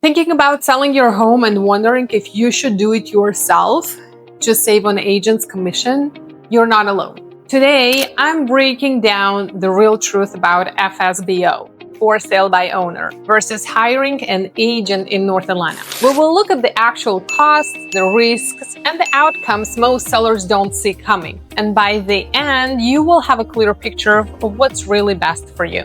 Thinking about selling your home and wondering if you should do it yourself to save on agent's commission? You're not alone. Today, I'm breaking down the real truth about FSBO, for sale by owner, versus hiring an agent in North Atlanta. We will look at the actual costs, the risks, and the outcomes most sellers don't see coming. And by the end, you will have a clear picture of what's really best for you.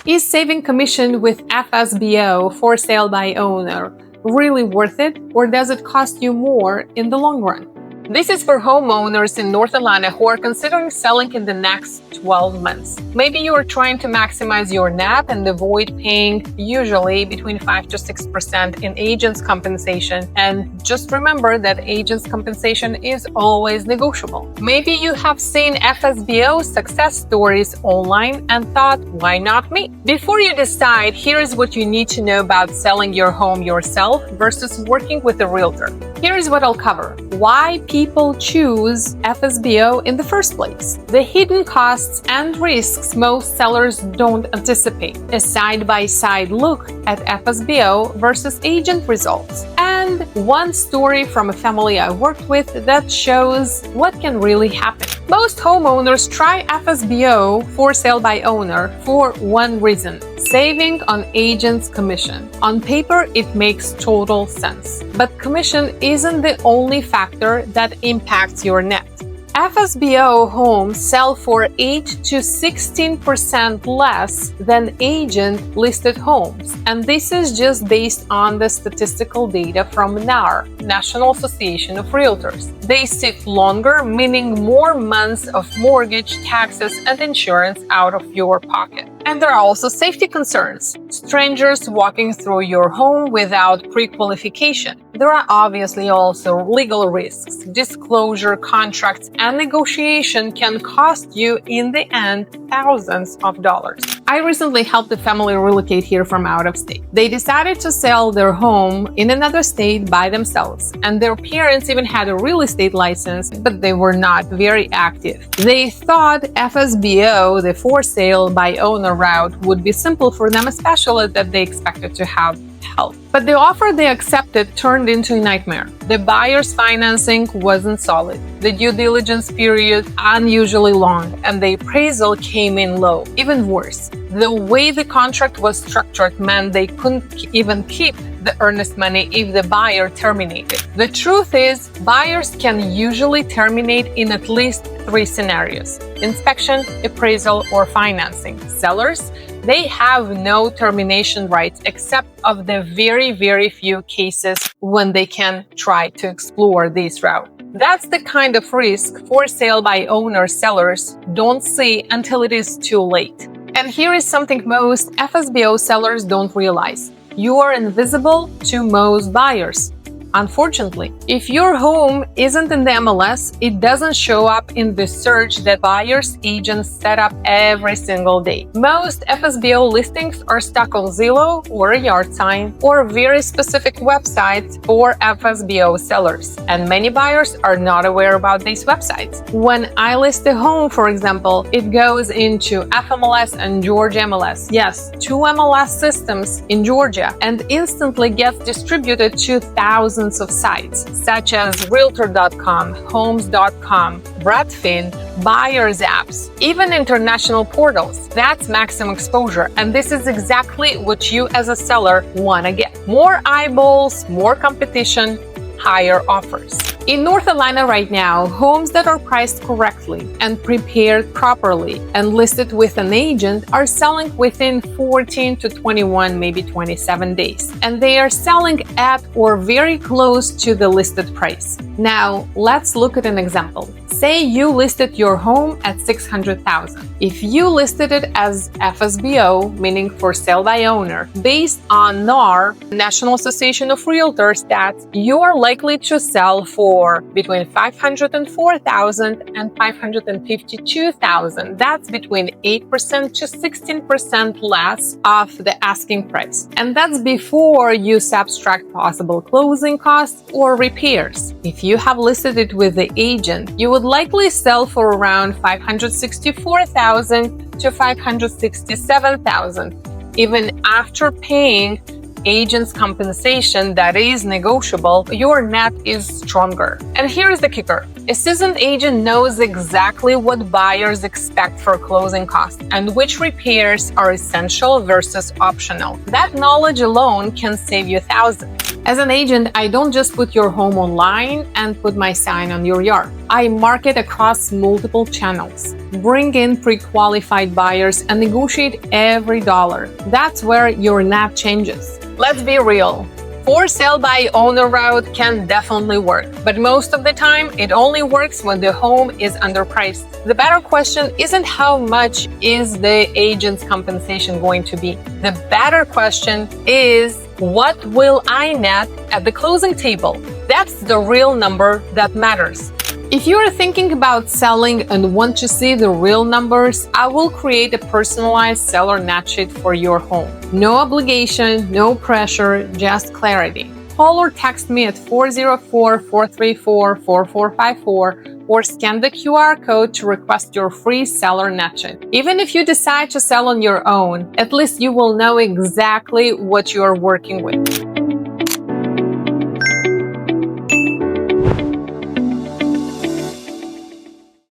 Is saving commission with FSBO, for sale by owner, really worth it, or does it cost you more in the long run? This is for homeowners in North Atlanta who are considering selling in the next 12 months. Maybe you are trying to maximize your net and avoid paying usually between 5 to 6% in agent's compensation. And just remember that agent's compensation is always negotiable. Maybe you have seen FSBO success stories online and thought, why not me? Before you decide, here is what you need to know about selling your home yourself versus working with a realtor. Here is what I'll cover. Why people choose FSBO in the first place, the hidden costs and risks most sellers don't anticipate, a side-by-side look at FSBO versus agent results, and one story from a family I worked with that shows what can really happen. Most homeowners try FSBO, for sale by owner, for one reason: saving on agent's commission. On paper, it makes total sense. But commission isn't the only factor that impacts your net. FSBO homes sell for 8 to 16% less than agent listed homes. And this is just based on the statistical data from NAR, National Association of Realtors. They sit longer, meaning more months of mortgage, taxes, and insurance out of your pocket. And there are also safety concerns. Strangers walking through your home without pre-qualification. There are obviously also legal risks. Disclosure, contracts, and negotiation can cost you, in the end, thousands of dollars. I recently helped a family relocate here from out of state. They decided to sell their home in another state by themselves, and their parents even had a real estate license, but they were not very active. They thought FSBO, the for sale by owner route, would be simple for them, especially that they expected to have help. But the offer they accepted turned into a nightmare. The buyer's financing wasn't solid, the due diligence period unusually long, and the appraisal came in low. Even worse, the way the contract was structured meant they couldn't even keep the earnest money if the buyer terminated. The truth is, buyers can usually terminate in at least 3 scenarios: inspection, appraisal, or financing. Sellers, they have no termination rights except of the very few cases when they can try to explore this route. That's the kind of risk for sale by owner sellers don't see until it is too late. And here is something most FSBO sellers don't realize. You are invisible to most buyers. Unfortunately, if your home isn't in the MLS, it doesn't show up in the search that buyers' agents set up every single day. Most FSBO listings are stuck on Zillow or a yard sign or very specific websites for FSBO sellers, and many buyers are not aware about these websites. When I list a home, for example, it goes into FMLS and Georgia MLS. Yes, 2 MLS systems in Georgia, and instantly gets distributed to thousands of sites such as Realtor.com, Homes.com, Redfin, buyers apps, even international portals. That's maximum exposure, and this is exactly what you as a seller want to get. More eyeballs, more competition, higher offers. In North Atlanta right now, homes that are priced correctly and prepared properly and listed with an agent are selling within 14 to 21, maybe 27 days. And they are selling at or very close to the listed price. Now, let's look at an example. Say you listed your home at $600,000. If you listed it as FSBO, meaning for sale by owner, based on NAR, National Association of Realtors stats, your likely to sell for between $504,000 and $552,000. That's between 8% to 16% less of the asking price. And that's before you subtract possible closing costs or repairs. If you have listed it with the agent, you would likely sell for around $564,000 to $567,000, even after paying agent's compensation that is negotiable. Your net is stronger. And here's the kicker. A seasoned agent knows exactly what buyers expect for closing costs and which repairs are essential versus optional. That knowledge alone can save you thousands. As an agent, I don't just put your home online and put my sign on your yard. I market across multiple channels, bring in pre-qualified buyers, and negotiate every dollar. That's where your net changes. Let's be real. For sale by owner route can definitely work, but most of the time it only works when the home is underpriced. The better question isn't how much is the agent's compensation going to be. The better question is, what will I net at the closing table? That's the real number that matters. If you are thinking about selling and want to see the real numbers, I will create a personalized seller net sheet for your home. No obligation, no pressure, just clarity. Call or text me at 404-434-4454 or scan the QR code to request your free seller net sheet. Even if you decide to sell on your own, at least you will know exactly what you are working with.